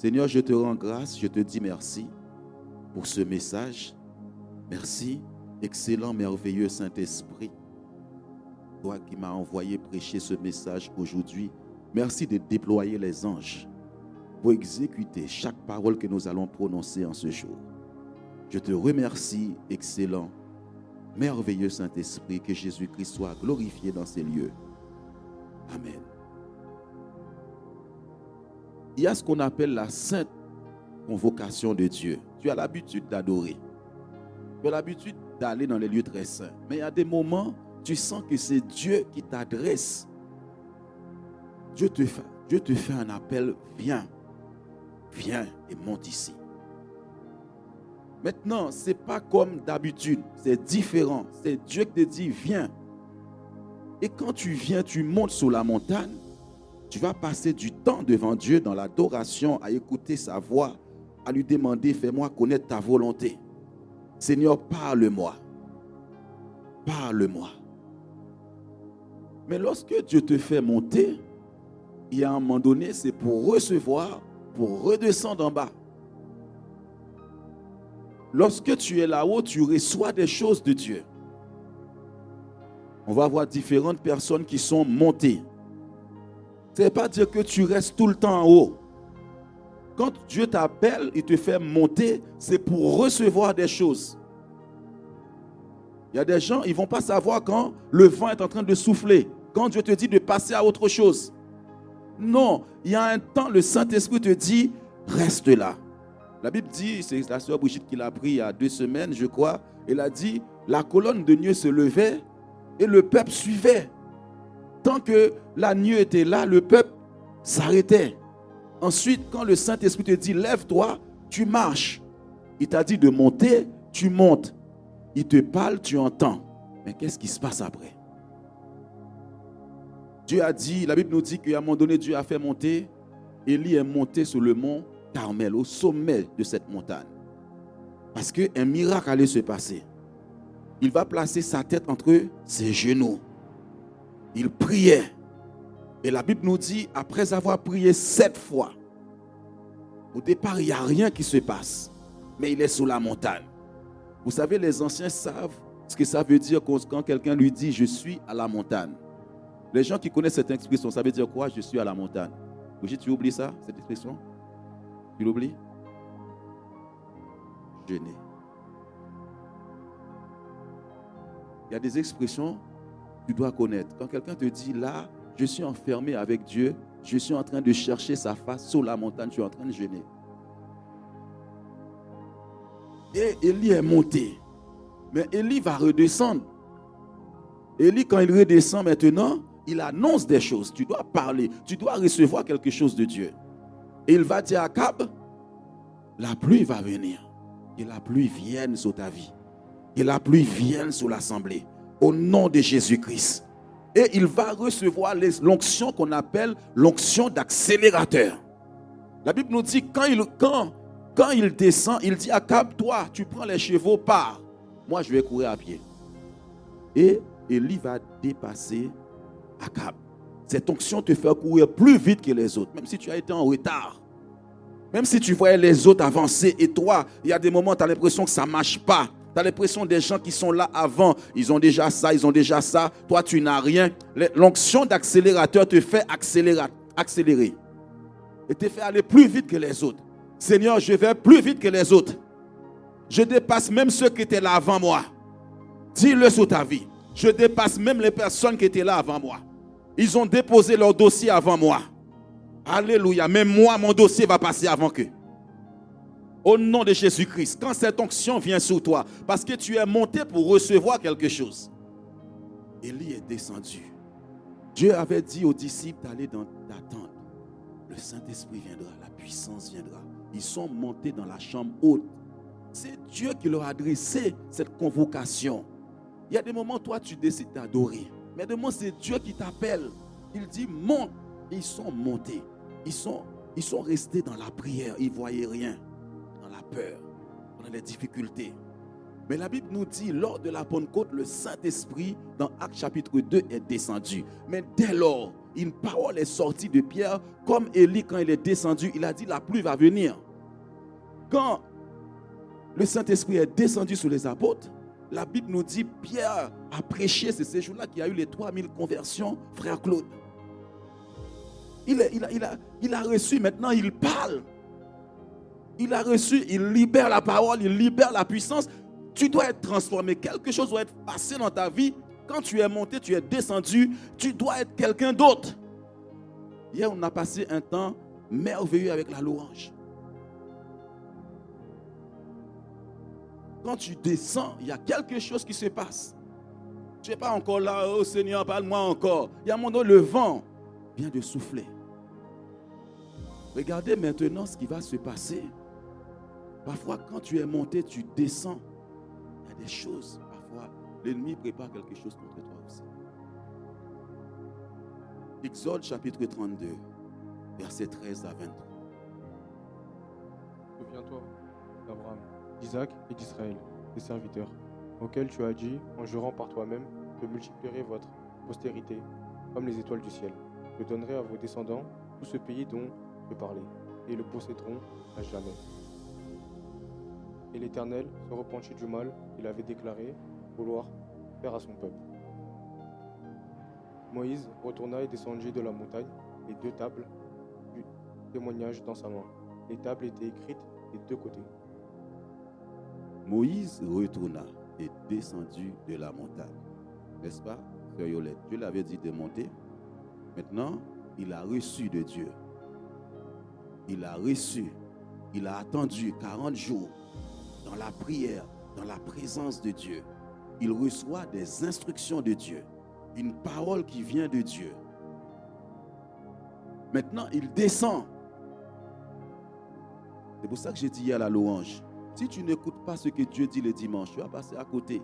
Seigneur, je te rends grâce, je te dis merci pour ce message. Merci, excellent, merveilleux Saint-Esprit. Toi qui m'as envoyé prêcher ce message aujourd'hui, merci de déployer les anges pour exécuter chaque parole que nous allons prononcer en ce jour. Je te remercie, excellent, merveilleux Saint-Esprit, que Jésus-Christ soit glorifié dans ces lieux. Amen. Il y a ce qu'on appelle la sainte convocation de Dieu. Tu as l'habitude d'adorer. Tu as l'habitude d'aller dans les lieux très saints. Mais il y a des moments, tu sens que c'est Dieu qui t'adresse. Dieu te fait un appel, viens et monte ici. Maintenant, ce n'est pas comme d'habitude, c'est différent. C'est Dieu qui te dit, viens. Et quand tu viens, tu montes sur la montagne, tu vas passer du temps devant Dieu dans l'adoration, à écouter sa voix, à lui demander, fais-moi connaître ta volonté. Seigneur, parle-moi. Parle-moi. Mais lorsque Dieu te fait monter, il y a un moment donné, c'est pour recevoir, pour redescendre en bas. Lorsque tu es là-haut, tu reçois des choses de Dieu. On va voir différentes personnes qui sont montées. Ce n'est pas dire que tu restes tout le temps en haut. Quand Dieu t'appelle, il te fait monter, c'est pour recevoir des choses. Il y a des gens, ils ne vont pas savoir quand le vent est en train de souffler. Quand Dieu te dit de passer à autre chose. Non, il y a un temps, le Saint-Esprit te dit, reste là. La Bible dit, c'est la sœur Brigitte qui l'a appris il y a 2 semaines, je crois. Elle a dit, la colonne de nuée se levait et le peuple suivait. Tant que la nuée était là, le peuple s'arrêtait. Ensuite, quand le Saint-Esprit te dit, lève-toi, tu marches. Il t'a dit de monter, tu montes. Il te parle, tu entends. Mais qu'est-ce qui se passe après? Dieu a dit, la Bible nous dit qu'à un moment donné, Dieu a fait monter. Élie est monté sur le mont Carmel, au sommet de cette montagne. Parce qu'un miracle allait se passer. Il va placer sa tête entre ses genoux. Il priait. Et la Bible nous dit, après avoir prié 7 fois, au départ, il n'y a rien qui se passe. Mais il est sous la montagne. Vous savez, les anciens savent ce que ça veut dire quand quelqu'un lui dit, je suis à la montagne. Les gens qui connaissent cette expression, ça veut dire quoi? Je suis à la montagne. Brigitte, tu oublies ça, cette expression? Tu l'oublies? Jeûner. Il y a des expressions que tu dois connaître. Quand quelqu'un te dit, là, je suis enfermé avec Dieu, je suis en train de chercher sa face sur la montagne, je suis en train de jeûner. Et Élie est monté. Mais Élie va redescendre. Élie, quand il redescend maintenant, il annonce des choses. Tu dois parler, tu dois recevoir quelque chose de Dieu. Et il va dire à Akab, la pluie va venir. Que la pluie vienne sur ta vie. Que la pluie vienne sur l'assemblée. Au nom de Jésus-Christ. Et il va recevoir l'onction qu'on appelle l'onction d'accélérateur. La Bible nous dit, quand il descend, il dit à Akab, toi, tu prends les chevaux, pars. Moi, je vais courir à pied. Et Élie va dépasser Akab. Cette onction te fait courir plus vite que les autres, même si tu as été en retard. Même si tu voyais les autres avancer et toi, il y a des moments où tu as l'impression que ça ne marche pas. Tu as l'impression des gens qui sont là avant, ils ont déjà ça, ils ont déjà ça. Toi, tu n'as rien. L'onction d'accélérateur te fait accélérer. Et te fait aller plus vite que les autres. Seigneur, je vais plus vite que les autres. Je dépasse même ceux qui étaient là avant moi. Dis-le sur ta vie. Je dépasse même les personnes qui étaient là avant moi. Ils ont déposé leur dossier avant moi. Alléluia. Même moi, mon dossier va passer avant qu'eux. Au nom de Jésus-Christ, quand cette onction vient sur toi, parce que tu es monté pour recevoir quelque chose. Élie est descendu. Dieu avait dit aux disciples d'aller dans la tente. Le Saint-Esprit viendra, la puissance viendra. Ils sont montés dans la chambre haute. C'est Dieu qui leur a adressé cette convocation. Il y a des moments, toi, tu décides d'adorer. Mais des moments, c'est Dieu qui t'appelle. Il dit, monte. Et ils sont montés. Ils sont restés dans la prière. Ils ne voyaient rien. Dans la peur. Dans les difficultés. Mais la Bible nous dit, lors de la Pentecôte, le Saint-Esprit, dans Actes chapitre 2, est descendu. Mais dès lors, Une parole est sortie de Pierre, comme Élie, quand il est descendu, il a dit la pluie va venir. Quand le Saint-Esprit est descendu sur les apôtres, la Bible nous dit Pierre a prêché, c'est ces jours-là qu'il y a eu les 3000 conversions, frère Claude. Il a reçu, maintenant il parle. Il a reçu, il libère la parole, il libère la puissance. Tu dois être transformé, quelque chose doit être passé dans ta vie. Quand tu es monté, tu es descendu, tu dois être quelqu'un d'autre. Hier, on a passé un temps merveilleux avec la louange. Quand tu descends, il y a quelque chose qui se passe. Tu n'es pas encore là, oh Seigneur, parle-moi encore. Il y a un moment, le vent vient de souffler. Regardez maintenant ce qui va se passer. Parfois, quand tu es monté, tu descends. Il y a des choses, parfois, l'ennemi prépare quelque chose contre toi aussi. Exode chapitre 32, versets 13 à 23. Souviens-toi d'Abraham, d'Isaac et d'Israël, tes serviteurs, auxquels tu as dit, en jurant par toi-même, que multiplierai votre postérité comme les étoiles du ciel. Je donnerai à vos descendants tout ce pays dont je parlais, et le posséderont à jamais. Et l'Éternel se repentit du mal qu'il avait déclaré vouloir faire à son peuple. Moïse retourna et descendit de la montagne, les 2 tables du témoignage dans sa main. Les tables étaient écrites des 2 côtés. Moïse retourna et descendit de la montagne. N'est-ce pas, Sœur Yolette? Dieu l'avait dit de monter. Maintenant, il a reçu de Dieu. Il a reçu. Il a attendu 40 jours dans la prière, dans la présence de Dieu. Il reçoit des instructions de Dieu. Une parole qui vient de Dieu. Maintenant, il descend. C'est pour ça que j'ai dit hier à la louange. Si tu n'écoutes pas ce que Dieu dit le dimanche, tu vas passer à côté.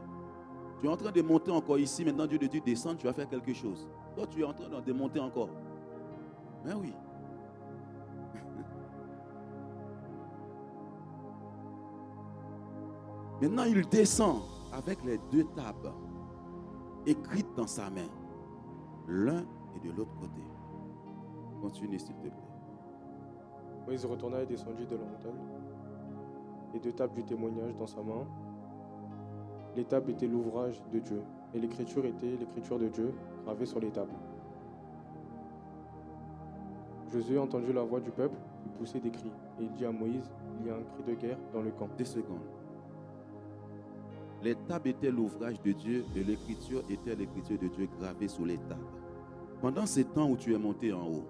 Tu es en train de monter encore ici. Maintenant, Dieu te dit descendre, tu vas faire quelque chose. Toi, tu es en train de monter encore. Ben oui. Maintenant, il descend avec les 2 tables écrites dans sa main. L'un et de l'autre côté. Continue, s'il te plaît. Moïse retourna et descendit de la montagne, les 2 tables du témoignage dans sa main. Les tables étaient l'ouvrage de Dieu, et l'écriture était l'écriture de Dieu gravée sur les tables. Josué entendit la voix du peuple qui poussait des cris, et il dit à Moïse, il y a un cri de guerre dans le camp. 2 secondes. Les tables étaient l'ouvrage de Dieu et l'écriture était l'écriture de Dieu gravée sur les tables. Pendant ces temps où tu es monté en haut,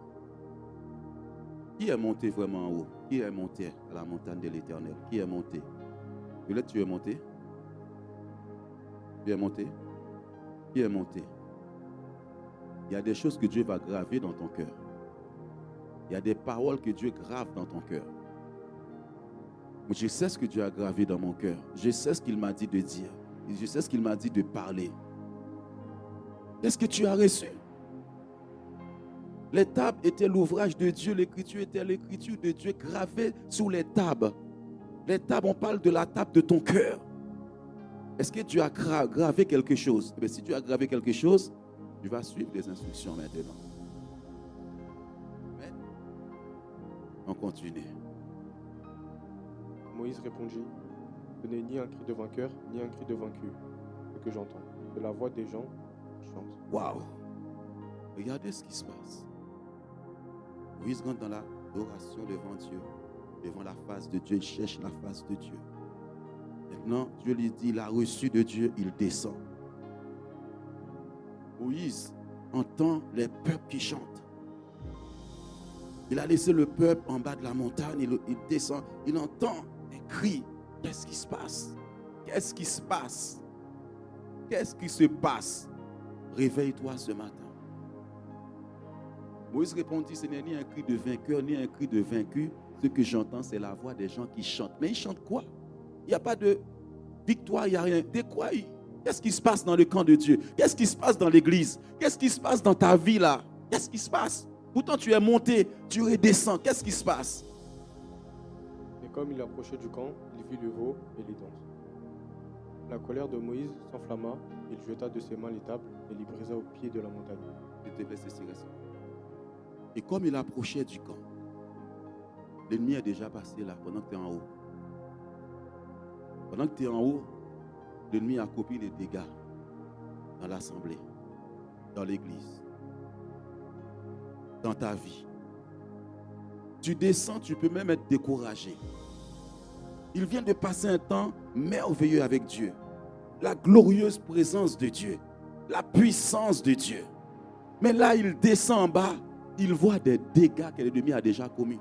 qui est monté vraiment en haut? Qui est monté à la montagne de l'Éternel? Qui est monté? Peut-être tu es monté? Tu es monté? Qui est monté? Il y a des choses que Dieu va graver dans ton cœur. Il y a des paroles que Dieu grave dans ton cœur. Je sais ce que Dieu a gravé dans mon cœur. Je sais ce qu'il m'a dit de dire. Je sais ce qu'il m'a dit de parler. Qu'est-ce que tu as reçu? Les tables étaient l'ouvrage de Dieu. L'écriture était l'écriture de Dieu gravée sur les tables. Les tables, on parle de la table de ton cœur. Est-ce que tu as gravé quelque chose? Eh bien, si tu as gravé quelque chose, tu vas suivre les instructions maintenant. Amen. On continue. Moïse répondit, ce n'est ni un cri de vainqueur, ni un cri de vaincu, ce que j'entends. C'est la voix des gens qui chantent. Waouh! Regardez ce qui se passe. Moïse rentre dans l'adoration devant Dieu, devant la face de Dieu, il cherche la face de Dieu. Maintenant, Dieu lui dit, il a reçu de Dieu, il descend. Moïse entend les peuples qui chantent. Il a laissé le peuple en bas de la montagne, il descend, il entend des cris. Qu'est-ce qui se passe? Qu'est-ce qui se passe? Qu'est-ce qui se passe? Réveille-toi ce matin. Moïse répondit, ce n'est ni un cri de vainqueur, ni un cri de vaincu. Ce que j'entends, c'est la voix des gens qui chantent. Mais ils chantent quoi? Il n'y a pas de victoire, il n'y a rien. De quoi? Qu'est-ce qui se passe dans le camp de Dieu? Qu'est-ce qui se passe dans l'église? Qu'est-ce qui se passe dans ta vie là? Qu'est-ce qui se passe? Pourtant tu es monté, tu redescends. Qu'est-ce qui se passe? Et comme il approchait du camp, il vit le veau et les danses. La colère de Moïse s'enflamma, il jeta de ses mains les tables et les brisa au pied de la montagne. Je te laisse ici rester. Et comme il approchait du camp, l'ennemi est déjà passé là pendant que tu es en haut. Pendant que tu es en haut, l'ennemi a copié les dégâts dans l'assemblée, dans l'église, dans ta vie. Tu descends, tu peux même être découragé. Il vient de passer un temps merveilleux avec Dieu. La glorieuse présence de Dieu, la puissance de Dieu. Mais là, il descend en bas, il voit des dégâts que l'ennemi a déjà commis.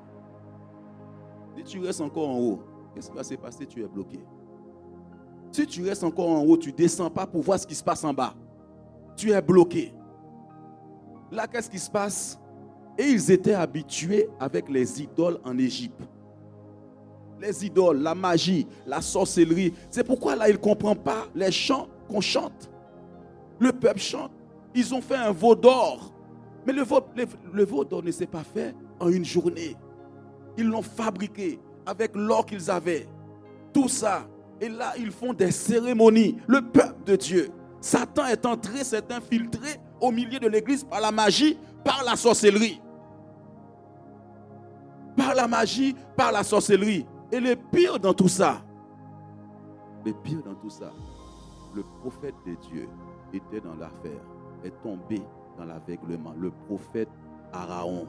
Si tu restes encore en haut, qu'est-ce qui va se passer? Tu es bloqué. Si tu restes encore en haut, tu ne descends pas pour voir ce qui se passe en bas. Tu es bloqué. Là, qu'est-ce qui se passe? Et ils étaient habitués avec les idoles en Égypte. Les idoles, la magie, la sorcellerie. C'est pourquoi là, ils ne comprennent pas les chants qu'on chante. Le peuple chante. Ils ont fait un veau d'or. Mais le veau d'or ne s'est pas fait en une journée. Ils l'ont fabriqué avec l'or qu'ils avaient. Tout ça. Et là, ils font des cérémonies. Le peuple de Dieu. Satan est entré, s'est infiltré au milieu de l'église par la magie, par la sorcellerie. Par la magie, par la sorcellerie. Et le pire dans tout ça, le prophète de Dieu était dans l'affaire, est tombé dans l'aveuglement. Le prophète Aaron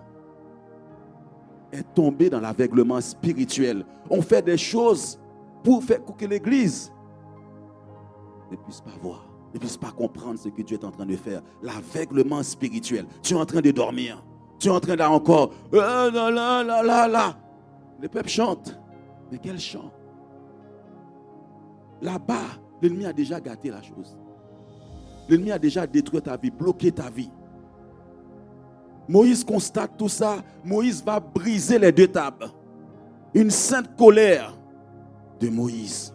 est tombé dans l'aveuglement spirituel. On fait des choses pour que l'église ne puisse pas voir, ne puisse pas comprendre ce que Dieu est en train de faire. L'aveuglement spirituel. Tu es en train de dormir. Tu es en train d'aller encore. Le peuple chante. Mais quel chant? Là-bas, l'ennemi a déjà gâté la chose. L'ennemi a déjà détruit ta vie, bloqué ta vie. Moïse constate tout ça. Moïse va briser les deux tables. Une sainte colère de Moïse.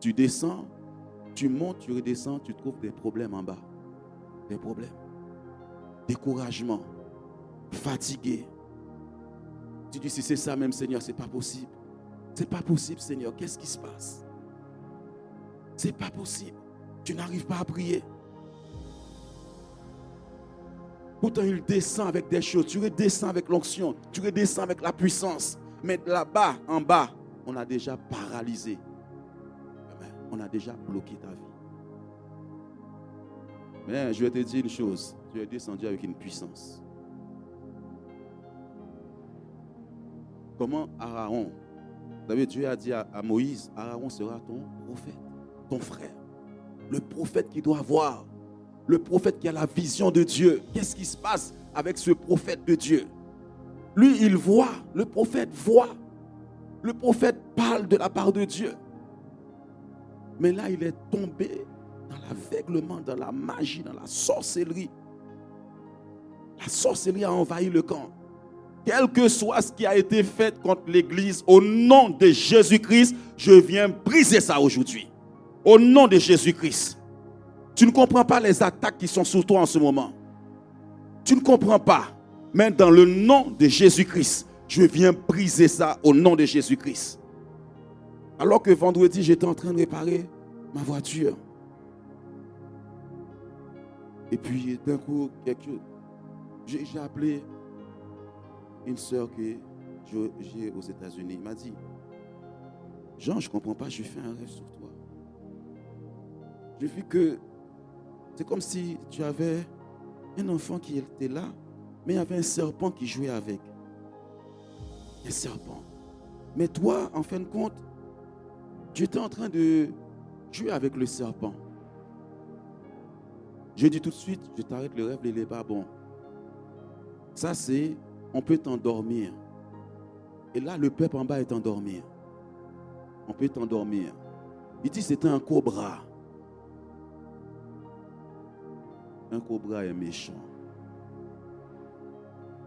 Tu descends, tu montes, tu redescends, tu trouves des problèmes en bas. Des problèmes. Découragement. Fatigué. Tu dis, si c'est ça même, Seigneur, c'est pas possible. C'est pas possible, Seigneur. Qu'est-ce qui se passe? C'est pas possible. Tu n'arrives pas à prier. Pourtant, il descend avec des choses. Tu redescends avec l'onction. Tu redescends avec la puissance. Mais là-bas, en bas, on a déjà paralysé. On a déjà bloqué ta vie. Mais je vais te dire une chose. Tu es descendu avec une puissance. Comment Aaron, vous savez, Dieu a dit à Moïse, Aaron sera ton prophète, ton frère. Le prophète qui doit voir, le prophète qui a la vision de Dieu. Qu'est-ce qui se passe avec ce prophète de Dieu? Lui, il voit, le prophète voit. Le prophète parle de la part de Dieu. Mais là, il est tombé dans l'aveuglement, dans la magie, dans la sorcellerie. La sorcellerie a envahi le camp. Quel que soit ce qui a été fait contre l'Église, au nom de Jésus-Christ, je viens briser ça aujourd'hui. Au nom de Jésus-Christ. Tu ne comprends pas les attaques qui sont sur toi en ce moment. Tu ne comprends pas. Mais dans le nom de Jésus-Christ, je viens briser ça au nom de Jésus-Christ. Alors que vendredi, j'étais en train de réparer ma voiture. Et puis, d'un coup, j'ai appelé une sœur que j'ai aux États-Unis. Il m'a dit, Jean, je ne comprends pas, je fais un rêve sur toi. Je vis que c'est comme si tu avais un enfant qui était là, mais il y avait un serpent qui jouait avec. Un serpent. Mais toi, en fin de compte, tu étais en train de jouer avec le serpent. Je dis tout de suite, je t'arrête le rêve, il n'est pas bon. Ça, c'est, on peut t'endormir. Et là, le peuple en bas est endormi. On peut t'endormir. Il dit, c'était un cobra. Un cobra est méchant.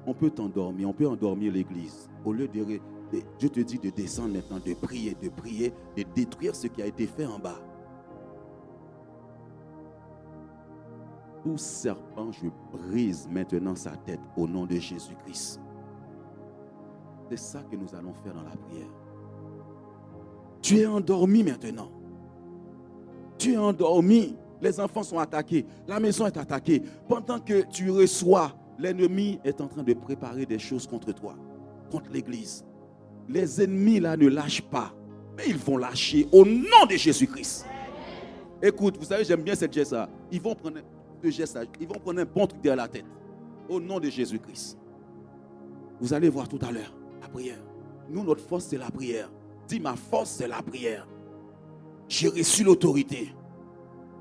On peut t'endormir, on peut endormir l'église. Au lieu de, je te dis de descendre maintenant, de prier, de détruire ce qui a été fait en bas. Tout serpent, je brise maintenant sa tête au nom de Jésus-Christ. C'est ça que nous allons faire dans la prière. Tu es endormi maintenant. Tu es endormi. Les enfants sont attaqués. La maison est attaquée. Pendant que tu reçois L'ennemi est en train de préparer des choses contre toi, contre l'église. Les ennemis là ne lâchent pas, mais ils vont lâcher au nom de Jésus-Christ. Écoute, vous savez, j'aime bien cette geste-là. Ils vont prendre un bon truc derrière la tête. Au nom de Jésus-Christ. Vous allez voir tout à l'heure la prière. Nous, notre force, c'est la prière. Dis, ma force, c'est la prière. J'ai reçu l'autorité.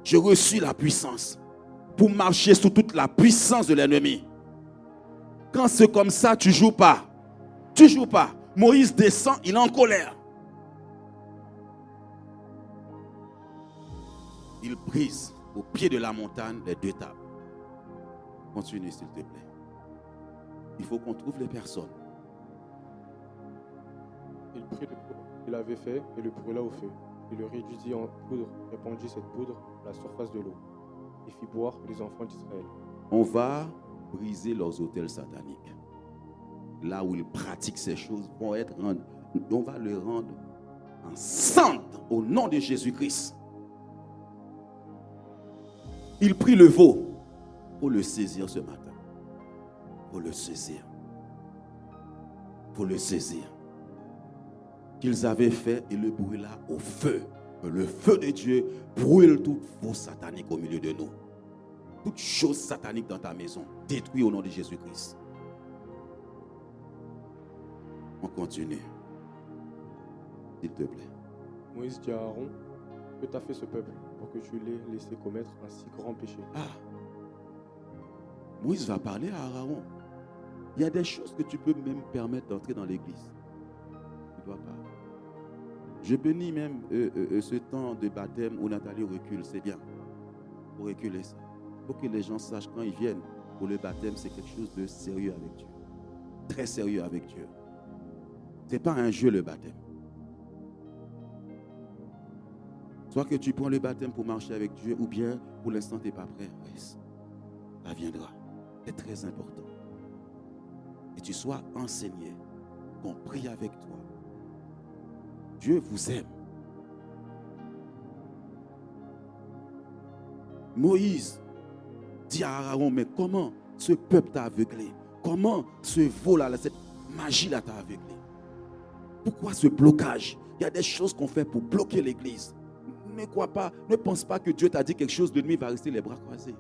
J'ai reçu la puissance pour marcher sous toute la puissance de l'ennemi. Quand c'est comme ça, tu ne joues pas. Tu ne joues pas. Moïse descend, il est en colère. Il brise au pied de la montagne les 2 tables. Continue, s'il te plaît. Il faut qu'on trouve les personnes. Il prit le poudre qu'il avait fait et le brûla au feu. Il le réduisit en poudre, répandit cette poudre à la surface de l'eau et fit boire les enfants d'Israël. On va briser leurs autels sataniques. Là où ils pratiquent ces choses, on va les rendre en cendres au nom de Jésus-Christ. Il prit le veau pour le saisir ce matin. Pour le saisir. Pour le saisir. Qu'ils avaient fait et le brûla au feu. Le feu de Dieu brûle toute fausse satanique au milieu de nous. Toute chose satanique dans ta maison, détruit au nom de Jésus-Christ. On continue. S'il te plaît. Moïse dit à Aaron, que t'a fait ce peuple pour que tu l'aies laissé commettre un si grand péché? Moïse va parler à Aaron. Il y a des choses que tu peux même permettre d'entrer dans l'église. Tu ne dois pas. Je bénis même ce temps de baptême où Nathalie recule. C'est bien. Il faut reculer ça. Il faut que les gens sachent quand ils viennent pour le baptême, c'est quelque chose de sérieux avec Dieu. Très sérieux avec Dieu. Ce n'est pas un jeu le baptême. Soit que tu prends le baptême pour marcher avec Dieu ou bien pour l'instant tu n'es pas prêt. Ça viendra. C'est très important. Et tu sois enseigné, qu'on prie avec toi. Dieu vous aime. Moïse dit à Aaron, mais comment ce peuple t'a aveuglé? Comment ce veau-là, cette magie-là t'a aveuglé? Pourquoi ce blocage? Il y a des choses qu'on fait pour bloquer l'église. Ne crois pas, ne pense pas que Dieu t'a dit quelque chose, l'ennemi va rester les bras croisés.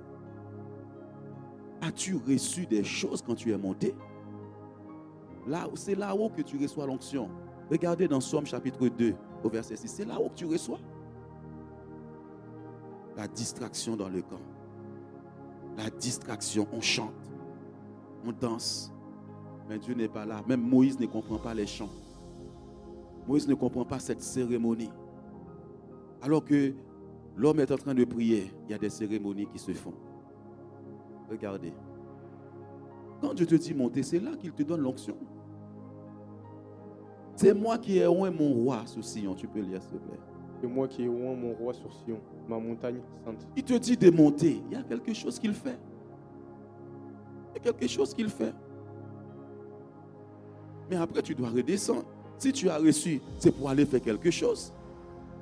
As-tu reçu des choses quand tu es monté? Là, c'est là-haut que tu reçois l'onction. Regardez dans Somme chapitre 2, au verset 6. C'est là-haut que tu reçois. La distraction dans le camp. La distraction, on chante, on danse. Mais Dieu n'est pas là. Même Moïse ne comprend pas les chants. Moïse ne comprend pas cette cérémonie. Alors que l'homme est en train de prier, il y a des cérémonies qui se font. Regardez. Quand Dieu te dit monter, c'est là qu'il te donne l'onction. C'est moi qui ai oint mon roi sur Sion. Tu peux lire, s'il te plaît. C'est moi qui ai oint mon roi sur Sion, ma montagne sainte. Il te dit de monter. Il y a quelque chose qu'il fait. Il y a quelque chose qu'il fait. Mais après, tu dois redescendre. Si tu as reçu, c'est pour aller faire quelque chose.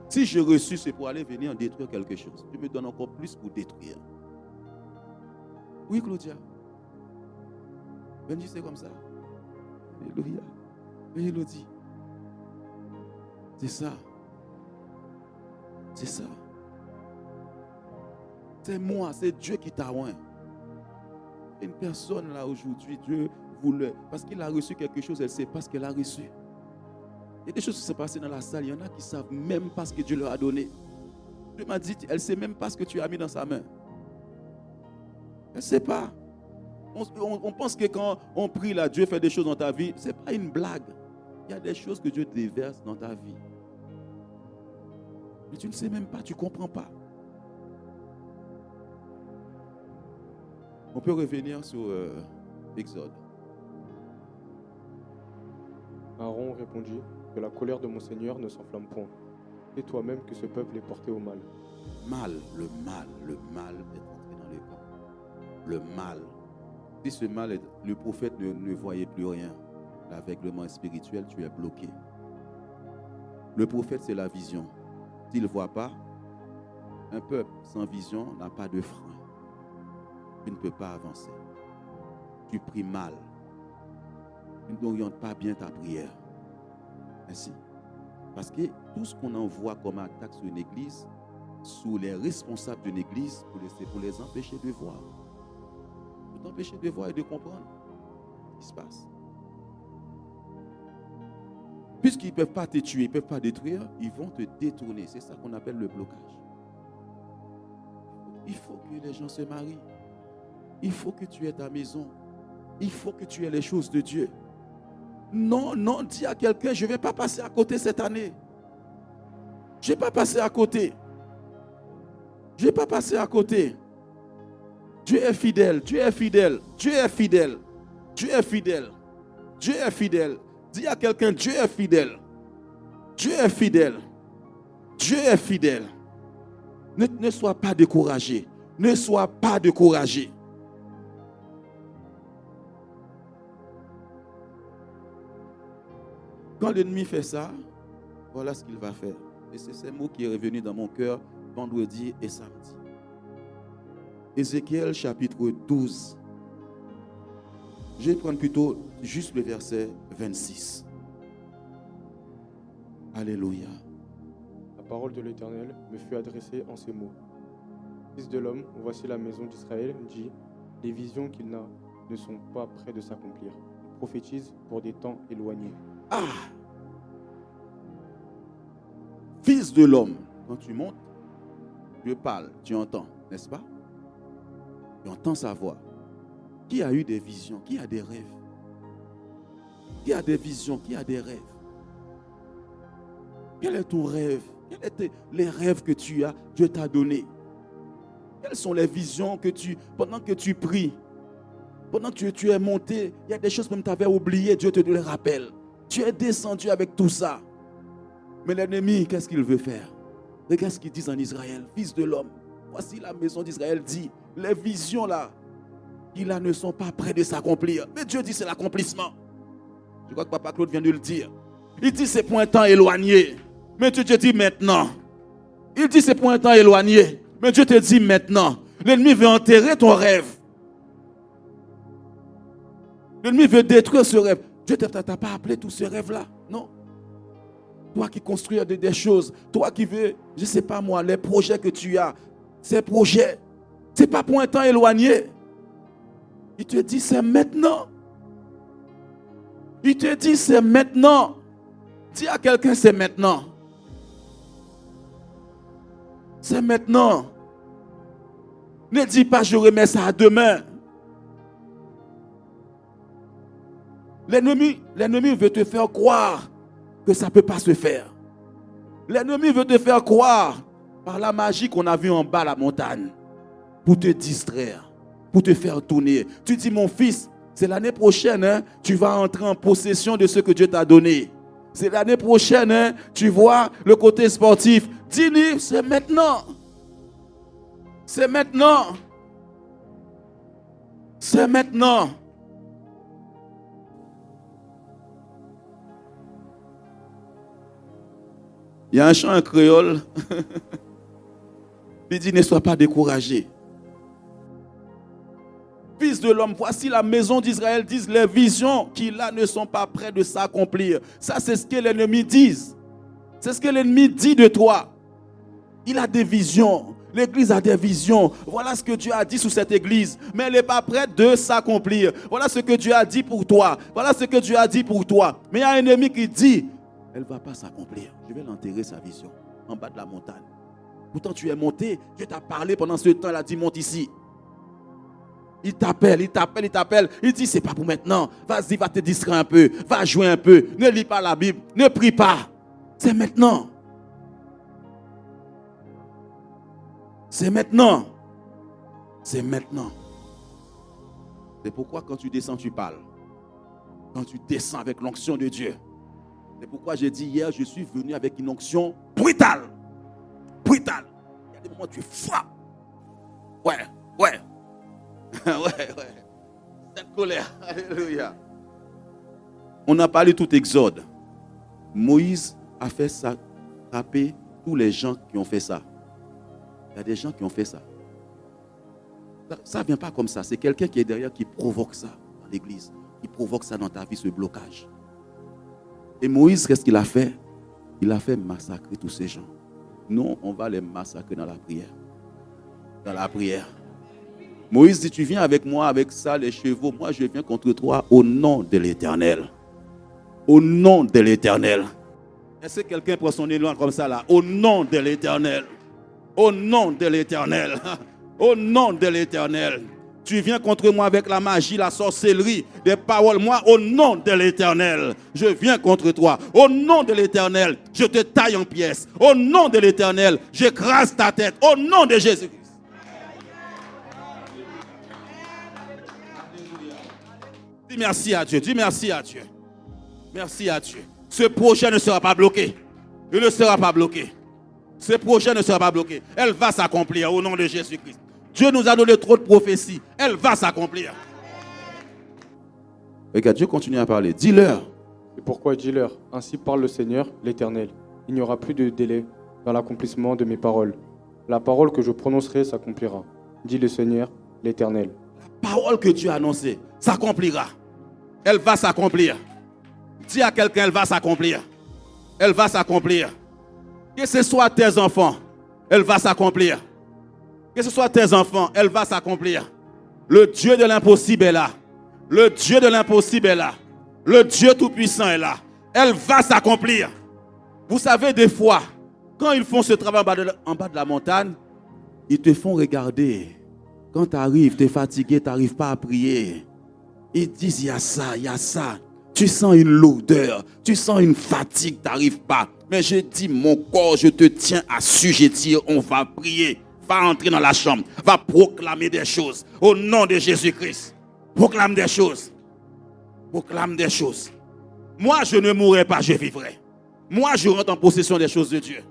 Si j'ai reçu, c'est pour aller venir détruire quelque chose. Tu me donnes encore plus pour détruire. Oui, Claudia. Benji, c'est comme ça. Alléluia. Oui, Elodie. C'est ça. C'est ça. C'est moi, c'est Dieu qui t'a oint. Une personne là aujourd'hui, Dieu voulait, parce qu'il a reçu quelque chose, elle ne sait pas ce qu'elle a reçu. Il y a des choses qui se passent dans la salle, il y en a qui ne savent même pas ce que Dieu leur a donné. Dieu m'a dit, elle ne sait même pas ce que tu as mis dans sa main. Elle ne sait pas. On pense que quand on prie là, Dieu fait des choses dans ta vie. Ce n'est pas une blague. Il y a des choses que Dieu déverse dans ta vie. Mais tu ne sais même pas, tu ne comprends pas. On peut revenir sur Exode. Aaron répondit, que la colère de mon Seigneur ne s'enflamme point. Et toi-même que ce peuple est porté au mal. Le mal est entré dans le camp. Le mal. Si ce mal, le prophète ne voyait plus rien. L'aveuglement spirituel, tu es bloqué. Le prophète, c'est la vision. S'il ne voit pas, un peuple sans vision n'a pas de frein. Tu ne peux pas avancer. tu pries mal. Tu n'orientes pas bien ta prière. Merci. Parce que tout ce qu'on envoie comme attaque sur une église, sous les responsables d'une église, c'est pour les empêcher de voir. Pour t'empêcher de voir et de comprendre ce qui se passe. Puisqu'ils ne peuvent pas te tuer, ils ne peuvent pas détruire, ils vont te détourner. C'est ça qu'on appelle le blocage. Il faut que les gens se marient. Il faut que tu aies ta maison. Il faut que tu aies les choses de Dieu. Non, non, dis à quelqu'un, je ne vais pas passer à côté cette année. Je ne vais pas passer à côté. Je ne vais pas passer à côté. Dieu est fidèle, Dieu est fidèle, Dieu est fidèle, Dieu est fidèle, Dieu est fidèle. Dis à quelqu'un, Dieu est fidèle, Dieu est fidèle, Dieu est fidèle. Ne sois pas découragé, ne sois pas découragé. Quand l'ennemi fait ça, voilà ce qu'il va faire. Et c'est ces mots qui est revenu dans mon cœur vendredi et samedi. Ézéchiel chapitre 12. Je vais prendre plutôt juste le verset 26. Alléluia. La parole de l'Éternel me fut adressée en ces mots. Fils de l'homme, voici la maison d'Israël dit, les visions qu'il n'a ne sont pas près de s'accomplir. Il prophétise pour des temps éloignés. Ah! Fils de l'homme, quand tu montes, Dieu parle, tu entends, n'est-ce pas? Tu entends sa voix. Qui a eu des visions? Qui a des rêves? Qui a des visions? Qui a des rêves? Quel est ton rêve? Quels étaient les rêves que tu as, Dieu t'a donné? Quelles sont les visions que pendant que tu pries, pendant que tu es monté, il y a des choses que tu avais oubliées, Dieu te les rappelle. Tu es descendu avec tout ça. Mais l'ennemi, qu'est-ce qu'il veut faire? Regarde ce qu'ils disent en Israël. Fils de l'homme, voici la maison d'Israël dit, les visions là, qui là ne sont pas près de s'accomplir. Mais Dieu dit c'est l'accomplissement. Je crois que Papa Claude vient de le dire. Il dit c'est pour un temps éloigné. Mais Dieu te dit maintenant. Il dit c'est pour un temps éloigné. Mais Dieu te dit maintenant. L'ennemi veut enterrer ton rêve. L'ennemi veut détruire ce rêve. Dieu ne t'a pas appelé tout ce rêve-là. Non. Toi qui construis des choses. Toi qui veux, je ne sais pas moi, les projets que tu as. Ces projets, ce n'est pas pour un temps éloigné. Il te dit c'est maintenant. Il te dit c'est maintenant. Dis à quelqu'un c'est maintenant. C'est maintenant. Ne dis pas je remets ça à demain. L'ennemi veut te faire croire que ça ne peut pas se faire. L'ennemi veut te faire croire par la magie qu'on a vue en bas à la montagne pour te distraire, pour te faire tourner. Tu dis mon fils, c'est l'année prochaine, hein, tu vas entrer en possession de ce que Dieu t'a donné. C'est l'année prochaine, hein, tu vois le côté sportif. Dis-lui, c'est maintenant. C'est maintenant. C'est maintenant. Il y a un chant en créole. Il dit, ne sois pas découragé. Fils de l'homme, voici la maison d'Israël, disent les visions qui là ne sont pas près de s'accomplir. Ça, c'est ce que l'ennemi dit. C'est ce que l'ennemi dit de toi. Il a des visions. L'église a des visions. Voilà ce que Dieu a dit sur cette église. Mais elle n'est pas prête de s'accomplir. Voilà ce que Dieu a dit pour toi. Voilà ce que Dieu a dit pour toi. Mais il y a un ennemi qui dit, elle ne va pas s'accomplir. Je vais l'enterrer sa vision en bas de la montagne. Pourtant tu es monté. Dieu t'a parlé pendant ce temps. Il a dit monte ici. Il t'appelle. Il dit c'est pas pour maintenant. Vas-y, va te distraire un peu. Va jouer un peu. Ne lis pas la Bible. Ne prie pas. C'est maintenant. C'est maintenant. C'est maintenant. C'est pourquoi quand tu descends, tu parles. Quand tu descends avec l'onction de Dieu. C'est pourquoi j'ai dit hier, je suis venu avec une onction brutale. Brutale. Il y a des moments où tu frappes. Ouais. ouais. Cette colère. Alléluia. On a parlé tout Exode. Moïse a fait ça, frapper tous les gens qui ont fait ça. Il y a des gens qui ont fait ça. Ça ne vient pas comme ça. C'est quelqu'un qui est derrière qui provoque ça dans l'église, qui provoque ça dans ta vie, ce blocage. Et Moïse, qu'est-ce qu'il a fait? Il a fait massacrer tous ces gens. Non, on va les massacrer dans la prière. Dans la prière. Moïse dit, tu viens avec moi, avec ça, les chevaux. Moi, je viens contre toi au nom de l'Éternel. Au nom de l'Éternel. Est-ce que quelqu'un prend son élan comme ça là? Au nom de l'Éternel. Au nom de l'Éternel. Au nom de l'Éternel. Tu viens contre moi avec la magie, la sorcellerie, des paroles. Moi, au nom de l'Éternel, je viens contre toi. Au nom de l'Éternel, je te taille en pièces. Au nom de l'Éternel, j'écrase ta tête. Au nom de Jésus-Christ. Dis merci à Dieu. Dis merci à Dieu. Merci à Dieu. Ce projet ne sera pas bloqué. Il ne sera pas bloqué. Ce projet ne sera pas bloqué. Elle va s'accomplir au nom de Jésus-Christ. Dieu nous a donné trop de prophéties. Elle va s'accomplir. Regarde, Dieu continue à parler. Dis-leur. C'est pourquoi dis-leur, ainsi parle le Seigneur, l'Éternel. Il n'y aura plus de délai dans l'accomplissement de mes paroles. La parole que je prononcerai s'accomplira. Dit le Seigneur, l'Éternel. La parole que Dieu a annoncée s'accomplira. Elle va s'accomplir. Dis à quelqu'un, elle va s'accomplir. Elle va s'accomplir. Que ce soit tes enfants, elle va s'accomplir. Que ce soit tes enfants, elle va s'accomplir. Le Dieu de l'impossible est là. Le Dieu de l'impossible est là. Le Dieu tout-puissant est là. Elle va s'accomplir. Vous savez, des fois, quand ils font ce travail en bas de la montagne, ils te font regarder. Quand tu arrives, tu es fatigué, tu n'arrives pas à prier. Ils disent, il y a ça, il y a ça. Tu sens une lourdeur, tu sens une fatigue, tu n'arrives pas. Mais je dis, mon corps, je te tiens assujetti, on va prier. Va entrer dans la chambre, va proclamer des choses. Au nom de Jésus-Christ. Proclame des choses. Proclame des choses. Moi, je ne mourrai pas, je vivrai. Moi, je rentre en possession des choses de Dieu.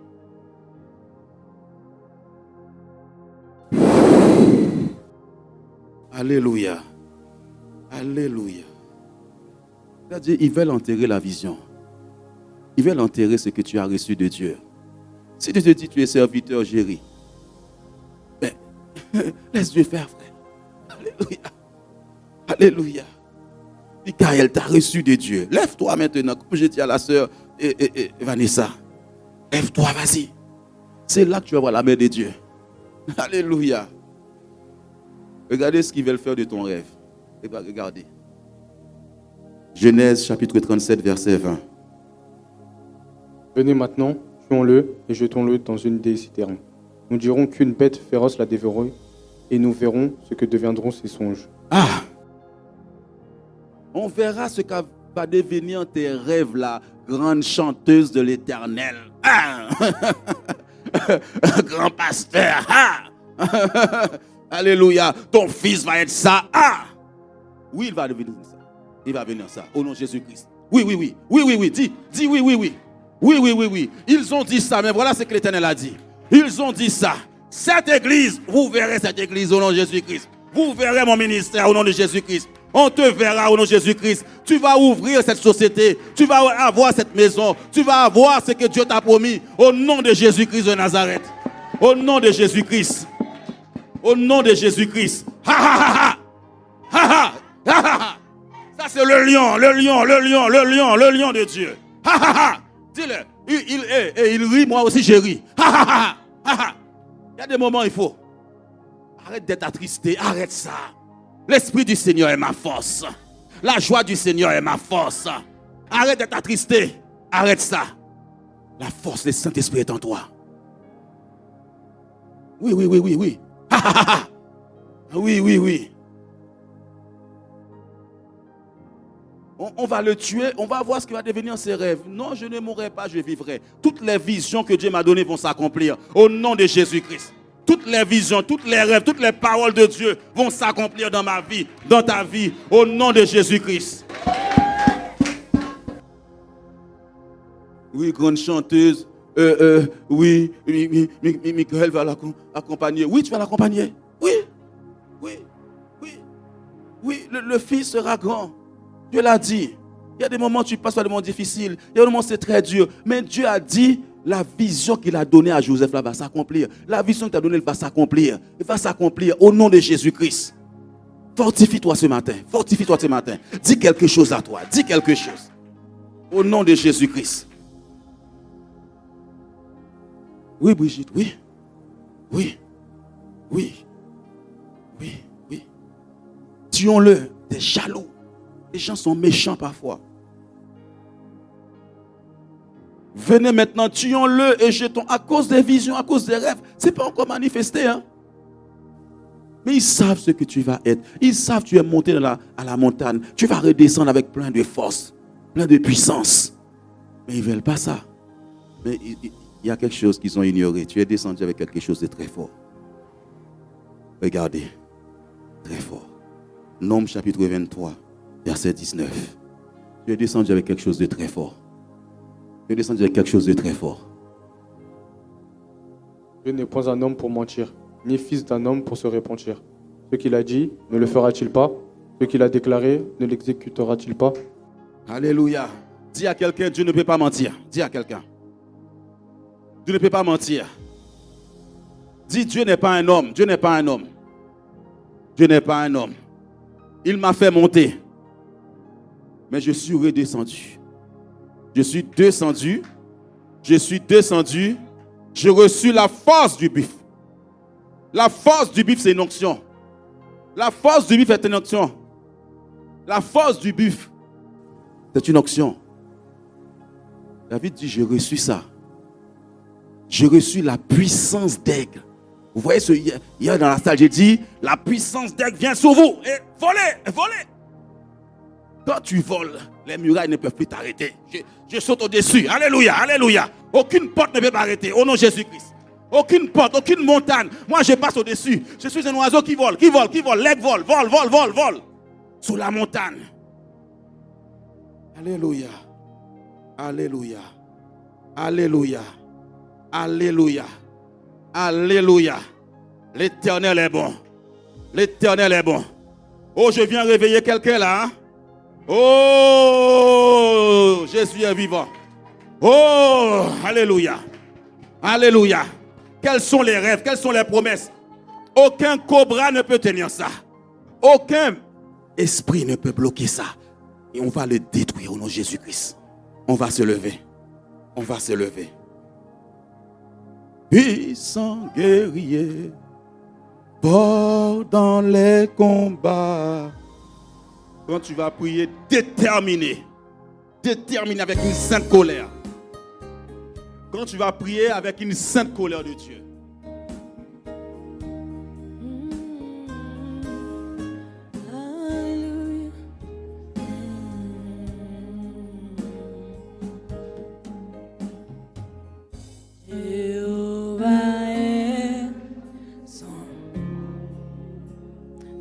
Alléluia. Alléluia. C'est-à-dire, ils veulent enterrer la vision. Ils veulent enterrer ce que tu as reçu de Dieu. Si tu te dis tu es serviteur, Jéry, mais laisse Dieu faire, frère. Alléluia. Alléluia. Michael, tu as reçu de Dieu. Lève-toi maintenant, comme je dis à la sœur Vanessa. Lève-toi, vas-y. C'est là que tu vas voir la main de Dieu. Alléluia. Regardez ce qu'ils veulent faire de ton rêve. Regardez. Genèse chapitre 37, verset 20. Venez maintenant, tuons-le et jetons-le dans une des citernes. Nous dirons qu'une bête féroce l'a dévoré et nous verrons ce que deviendront ses songes. Ah! On verra ce que va devenir tes rêves, la grande chanteuse de l'Éternel. Ah! Grand pasteur. Ah! Alléluia. Ton fils va être ça. Ah! Oui, il va devenir ça. Il va venir ça. Au nom de Jésus-Christ. Oui, oui, oui. Oui, oui, oui. Dis oui, oui, oui. Oui, oui, oui, oui. Ils ont dit ça, mais voilà ce que l'Éternel a dit. Ils ont dit ça. Cette église, vous verrez cette église au nom de Jésus-Christ. Vous verrez mon ministère au nom de Jésus-Christ. On te verra au nom de Jésus-Christ. Tu vas ouvrir cette société. Tu vas avoir cette maison. Tu vas avoir ce que Dieu t'a promis. Au nom de Jésus-Christ de Nazareth. Au nom de Jésus-Christ. Au nom de Jésus-Christ. Ha ha ha ha. Ha ha ha ha. Ça c'est le lion, le lion, le lion, le lion, le lion de Dieu. Ha ha ha. Dis-le. Il rit, moi aussi je ris. Ha ha ha ha. Il y a des moments il faut. Arrête d'être attristé, arrête ça. L'Esprit du Seigneur est ma force. La joie du Seigneur est ma force. Arrête d'être attristé. Arrête ça. La force du Saint-Esprit est en toi. Oui, oui, oui, oui, oui. Ha, ha, ha, ha. Oui, oui, oui. On va le tuer, on va voir ce qui va devenir ses rêves. Non, je ne mourrai pas, je vivrai. Toutes les visions que Dieu m'a données vont s'accomplir au nom de Jésus-Christ. Toutes les visions, toutes les rêves, toutes les paroles de Dieu vont s'accomplir dans ma vie, dans ta vie, au nom de Jésus-Christ. Oui, grande chanteuse. Oui, Michael va l'accompagner. Oui, tu vas l'accompagner. Oui, oui, oui. Oui, le fils sera grand. Dieu l'a dit. Il y a des moments où tu passes par des moments difficiles. Il y a des moments où c'est très dur. Mais Dieu a dit, la vision qu'il a donnée à Joseph là va s'accomplir. La vision qu'il a donnée va s'accomplir. Elle va s'accomplir au nom de Jésus-Christ. Fortifie-toi ce matin. Fortifie-toi ce matin. Dis quelque chose à toi. Dis quelque chose. Au nom de Jésus-Christ. Oui, Brigitte, oui. Oui. Oui. Oui. Oui. Tuons-le. Des jaloux. Les gens sont méchants parfois. Venez maintenant, tuons-le et jetons à cause des visions, à cause des rêves. Ce n'est pas encore manifesté. Hein? Mais ils savent ce que tu vas être. Ils savent que tu es monté à la montagne. Tu vas redescendre avec plein de force, plein de puissance. Mais ils ne veulent pas ça. Mais il y a quelque chose qu'ils ont ignoré. Tu es descendu avec quelque chose de très fort. Regardez. Très fort. Nombre chapitre 23, verset 19. Tu es descendu avec quelque chose de très fort. Tu es descendu avec quelque chose de très fort. Dieu n'est point un homme pour mentir, ni fils d'un homme pour se repentir. Ce qu'il a dit, ne le fera-t-il pas? Ce qu'il a déclaré, ne l'exécutera-t-il pas? Alléluia. Dis à quelqu'un, Dieu ne peut pas mentir. Dis à quelqu'un. Dieu ne peut pas mentir. Dis, Dieu n'est pas un homme. Dieu n'est pas un homme. Dieu n'est pas un homme. Il m'a fait monter. Mais je suis redescendu. Je suis descendu. Je suis descendu. J'ai reçu la force du buffle. La force du buffle, c'est une onction. La force du buffle est une onction. La force du buffle, c'est une onction. David dit, j'ai reçu ça. J'ai reçu la puissance d'aigle. Vous voyez, hier dans la salle, j'ai dit, la puissance d'aigle vient sur vous. Et volez. Quand tu voles, les murailles ne peuvent plus t'arrêter. Je saute au-dessus. Alléluia, alléluia. Aucune porte ne peut m'arrêter. Au nom de Jésus-Christ. Aucune porte, aucune montagne. Moi, je passe au-dessus. Je suis un oiseau qui vole. L'aigle vole. Sous la montagne. Alléluia. Alléluia. Alléluia. Alléluia. Alléluia. L'Éternel est bon. L'Éternel est bon. Oh, je viens réveiller quelqu'un là. Hein? Oh, Jésus est vivant. Oh, alléluia. Alléluia. Quels sont les rêves? Quelles sont les promesses? Aucun cobra ne peut tenir ça. Aucun esprit ne peut bloquer ça. Et on va le détruire au nom de Jésus-Christ. On va se lever. On va se lever. Puissant guerrier, fort dans les combats. Quand tu vas prier, déterminé avec une sainte colère. Quand tu vas prier avec une sainte colère de Dieu.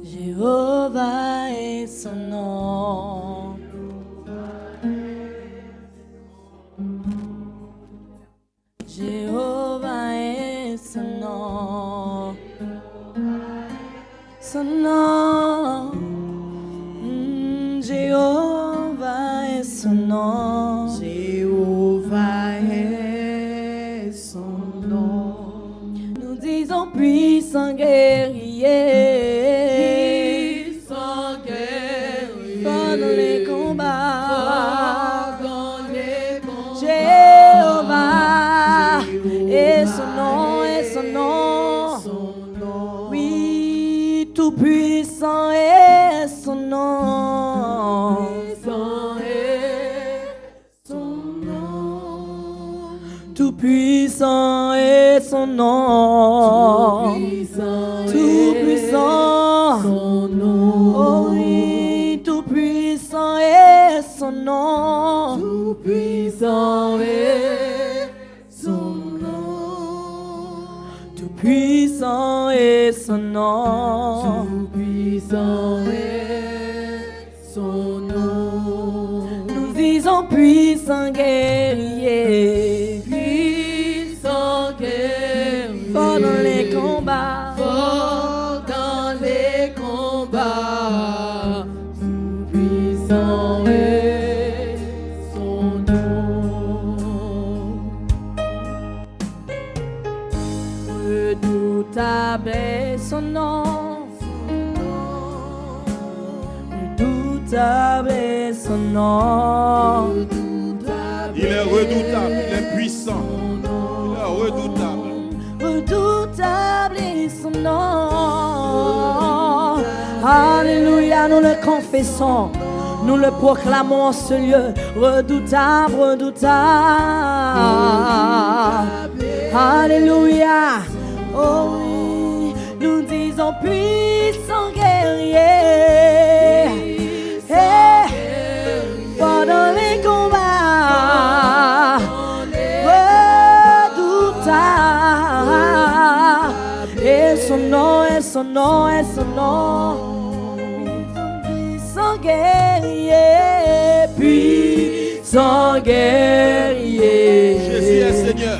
Jéhovah est son nom. Jéhovah est son nom. Son nom. Jéhovah est son nom. Jéhovah est son nom. Nous disons puissant guerrier. Puissant est son nom. Tout puissant est son nom. Tout puissant. Oh oui, tout puissant est son nom. Tout puissant est son nom. Tout puissant est son nom. Puissant est son nom. Nous disons puissant guerrier. Puissant guerrier. Fort dans les combats. Fort dans les combats. Puissant est son nom. Redoutable est son nom. redoutable est son nom. Il est redoutable, il est puissant. Il est redoutable. Redoutable est son nom. Alléluia, nous le confessons. Nous le proclamons en ce lieu. Redoutable, redoutable. Alléluia. Oh oui, nous disons puissant guerrier. Pendant les combats. Redoutable. Et son nom, et son nom, et son nom. Puissant guerrier, puissant guerrier. Jésus est Seigneur.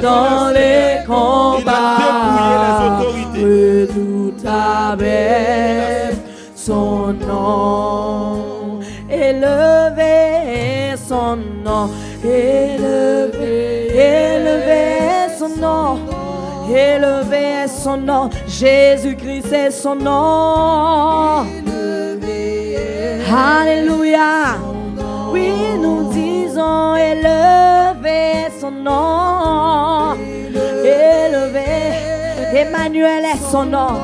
Dans les combats, il a dépouillé les autorités. Redoutable est son nom, élevé est son nom, élevé, élevé est son nom, élevé est son nom, Jésus-Christ est son nom. Alléluia. Oui, nous disons élevé son nom. Élevé. Emmanuel est son nom.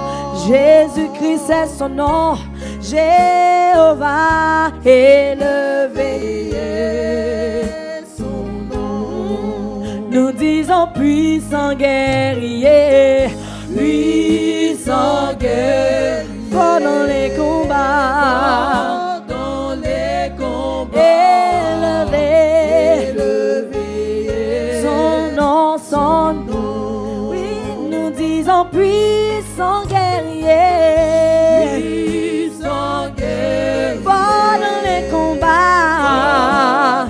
Jésus-Christ est son nom. Jéhovah élevé est son nom. Nous disons puissant guerrier. Puissant guerrier. Pendant les combats. Son nom, oui, nous disons puissant guerrier, puissant guerrier, pendant les combats,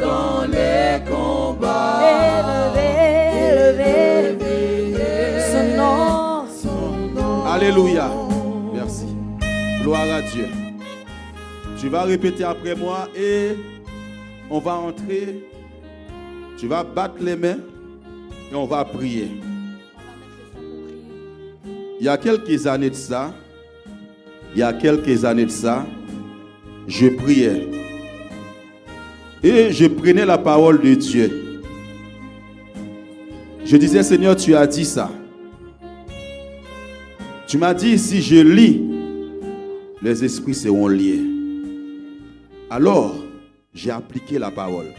élevé, son nom. Alléluia. Merci. Gloire à Dieu. Tu vas répéter après moi et on va entrer. Tu vas battre les mains. Et on va prier. Il y a quelques années de ça, je priais. Et je prenais la parole de Dieu. Je disais, Seigneur, tu as dit ça. Tu m'as dit, si je lis, les esprits seront liés. Alors, j'ai appliqué la parole.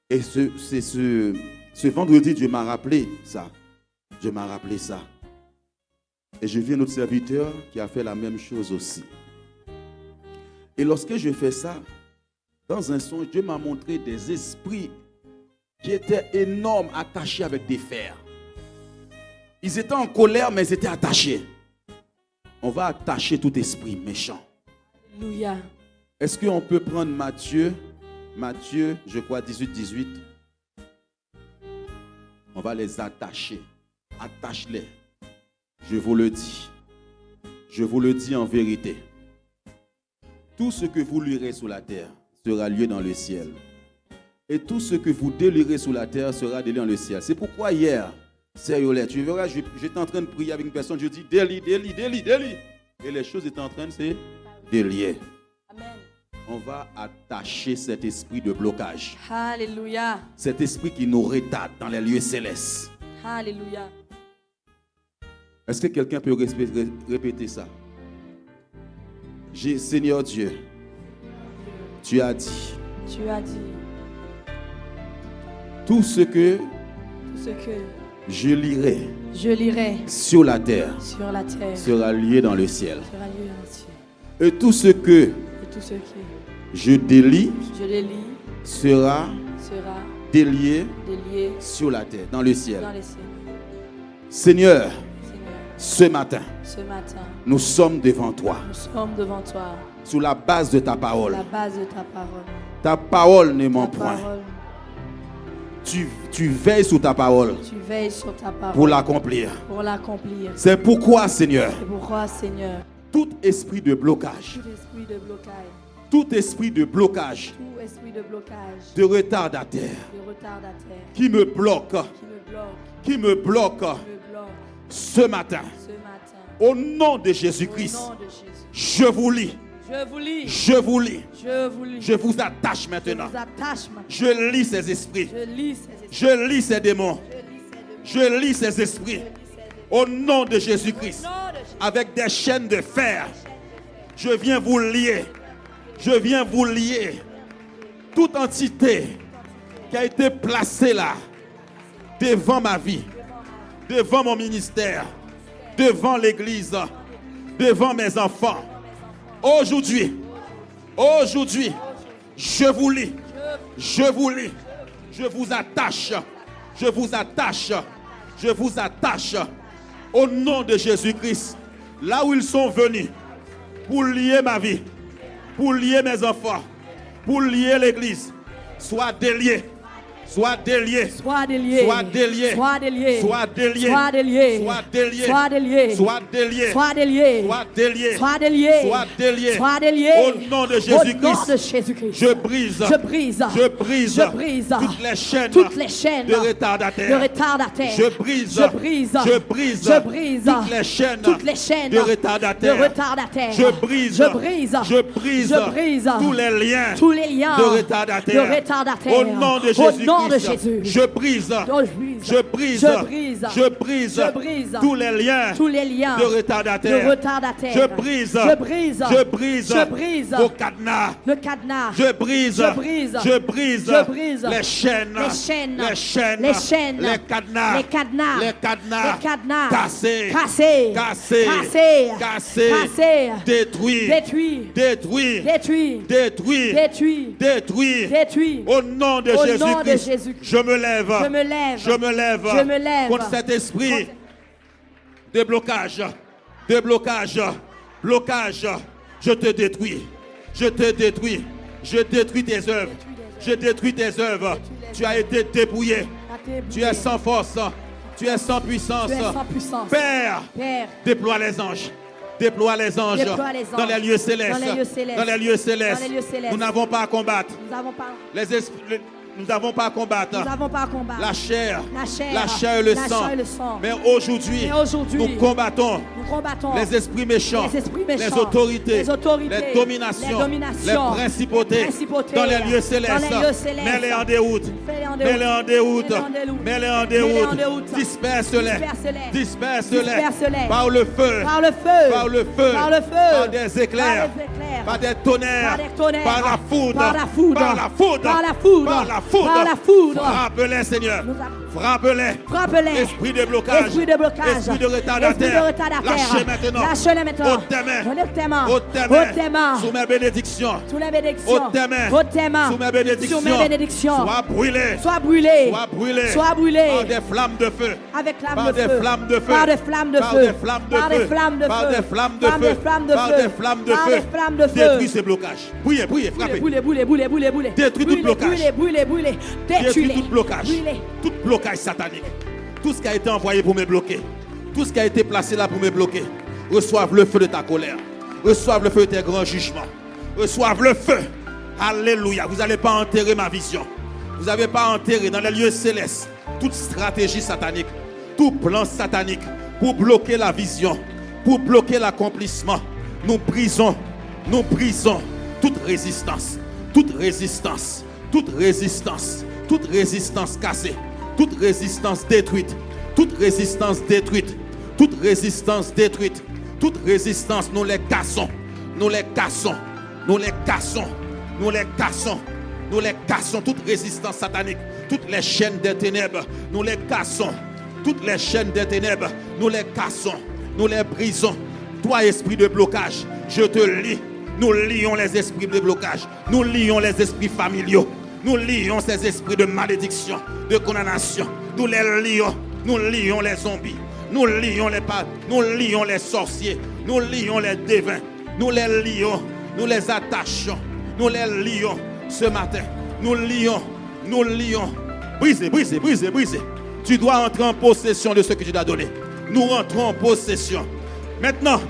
Et ce vendredi, Dieu m'a rappelé ça. Dieu m'a rappelé ça. Et je vis notre serviteur qui a fait la même chose aussi. Et lorsque je fais ça, dans un songe, Dieu m'a montré des esprits qui étaient énormes, attachés avec des fers. Ils étaient en colère, mais ils étaient attachés. On va attacher tout esprit méchant. Alléluia. Est-ce qu'on peut prendre Matthieu, je crois, 18. On va les attacher. Attache-les. Je vous le dis. Je vous le dis en vérité. Tout ce que vous lirez sur la terre sera lié dans le ciel. Et tout ce que vous délirez sur la terre sera délié dans le ciel. C'est pourquoi hier, sérieux, tu verras, j'étais en train de prier avec une personne, je dis délie. Et les choses étaient en train de se délier. Amen. On va attacher cet esprit de blocage. Alléluia. Cet esprit qui nous retarde dans les lieux célestes. Alléluia. Est-ce que quelqu'un peut répéter ça? Seigneur Dieu, tu as dit. Tout ce que je lirai sur la terre sera lié dans le ciel. Et tout ce que je délie sera délié sur la terre, dans le ciel. Seigneur, ce matin, nous sommes devant toi. Sous la base de ta parole. Ta parole ne ment point. Tu veilles sur ta parole. Pour l'accomplir. C'est pourquoi, Seigneur, tout esprit de blocage, tout esprit de blocage, de retardataire, qui me bloque, ce matin, au nom de Jésus-Christ, je vous lis, Je vous lis. Je vous lis. Je vous lis. Je vous attache Je maintenant. vous attache maintenant. Je lis ces esprits. Je lis ces esprits. Je lis ces démons. Je lis ces démons. Je lis ces esprits. Au nom de Jésus-Christ. Nom de Jésus. Avec des chaînes de fer. Je viens vous lier. Je viens vous lier. Toute entité qui a été placée là, devant ma vie, devant mon ministère, devant l'église, devant mes enfants. Aujourd'hui, je vous lis. Je vous lis. Je vous attache. Je vous attache. Je vous attache. Au nom de Jésus-Christ. Là où ils sont venus. Pour lier ma vie. Pour lier mes enfants. Pour lier l'église. Soit délié. Soit délié. Sois délié. Sois délié. Sois délié. Sois délié. Sois délié. Sois délié. Sois délié. Sois délié. Sois délié. Sois délié. Sois délié. Sois délié. Sois délié. Au nom de Au nom de Jésus-Christ. Jésus-Christ. Je brise. Je brise. Je brise. Je brise. Toutes les chaînes. De De retardataires. retardataires. Je brise. Je brise. Je brise. Je brise. Toutes les chaînes. Toutes les chaînes. De retardataires. De retardataires. Je brise. Je brise. Je brise. Je brise. Tous les liens. Tous les liens. De retardataires. De retardataires. Au nom de Au nom de Jésus-Christ. Jésus. Je brise. Oh, je brise. Je brise. Je brise. Je brise. Je brise. Tous les liens. Tous les liens. De retardataires. De retardataires. Je brise. Je brise. Je brise. Je brise. Vos cadenas. Le cadenas. Je brise. Je brise. Je brise. Je brise. Les chaînes. Les chaînes. Les chaînes. Les chaînes. Les cadenas. Les cadenas. Les cadenas. Les cadenas. Cassés. Cassés. Cassés. Cassés. Cassés. Cassés. Détruits. Détruits. Détruits. Détruits. Détruits. Détruits. Détruits. Détruits. Au nom de Au nom de Jésus-Christ. Jésus-Christ. Je me lève. Je me lève. Je me lève. Je me lève. Contre cet esprit de blocage. De blocage. Blocage. Je te détruis. Je te détruis. Je détruis tes œuvres. Je détruis tes œuvres. Tu as été dépouillé. Tu es sans force. Tu es sans puissance. Tu es sans puissance. Père, Père, déploie les anges. Déploie les anges, Déploie les anges dans les lieux célestes. dans les lieux célestes. Dans les lieux célestes. Dans les lieux célestes. Nous n'avons pas à combattre. nous n'avons pas, Les esprits, nous n'avons pas à combattre. nous n'avons pas à combattre. La chair, La chair. la chair et le La sang. chair et le sang. Mais aujourd'hui, Mais aujourd'hui, nous combattons nous combattons les esprits méchants, les esprits méchants, les autorités, les autorités, les dominations, les dominations, les principautés, principautés, dans les lieux célestes. dans les lieux célestes. Mets-les en déroute. Fais-les en Mets-les en déroute. déroute. Mets-les en Mets-les en déroute. déroute. Disperse-les. Disperse-les. Disperse-les. Disperse-les. Par le feu. Par le feu. Par le feu. Par le feu. Par des éclairs. Par des éclairs. Par des tonnerres. Par des tonnerres. Par la foudre. Par la foudre. Par la foudre. Par la foudre. Par la foudre. Par la foudre. Frappe-les, Seigneur. Nous avons- Frappe-les. Frappe-les. Esprit de blocage. Esprit de blocage. Esprit de retardataire. Esprit de retardataire. Lâchez maintenant. Lâchez-les maintenant. Ôte tes mains. Ôte tes mains. Ôte tes Ôte tes mains. mains. Sous mes bénédictions. Sous les bénédictions. Ôte tes mains. Ôte tes mains. Sous mes bénédictions. Sur mes bénédictions. Sois brûlé. Sois brûlé. Sois brûlé. Sois brûlé. Par des flammes de feu. Avec flammes Par de des feu. flammes de feu. Par des flammes de Par feu. des flammes de Par feu. des flammes de Par feu. des flammes de Par feu. des flammes de Par feu. des flammes de Par feu. des flammes de feu. Détruis ces blocages. Priez, priez, frappez. Brûlez, brûlez, brûlez, brûlez, brûlez. Détruis tout Brûlez, blocage. brûlez, brûlez, brûlez. Détruis Détruis-les. tout blocage. Brûlez. Tout blocage satanique. Tout ce qui a été envoyé pour me bloquer. Tout ce qui a été placé là pour me bloquer. Reçoivent le feu de ta colère. Reçoivent le feu de tes grands jugements. Reçoivent le feu. Alléluia. Vous n'allez pas enterrer ma vision. Vous n'avez pas enterré dans les lieux célestes toute stratégie satanique, tout plan satanique pour bloquer la vision, pour bloquer l'accomplissement. Nous brisons toute résistance, toute résistance, toute résistance, toute résistance cassée, toute résistance détruite, toute résistance détruite, toute résistance détruite, toute résistance, nous les cassons, nous les cassons, nous les cassons, nous les cassons, nous les cassons, toute résistance satanique, toutes les chaînes des ténèbres, nous les cassons, toutes les chaînes des ténèbres, nous les cassons, nous les brisons. Toi, esprit de blocage, je te lie. Nous lions les esprits de blocage, nous lions les esprits familiaux, nous lions ces esprits de malédiction, de condamnation, nous les lions les zombies, nous lions les sorciers, nous lions les devins, nous les lions, nous les attachons, nous les lions ce matin, nous lions. Brisez, brisez, brisez, brisez. Tu dois entrer en possession de ce que tu t'as donné. Nous rentrons en possession. Maintenant.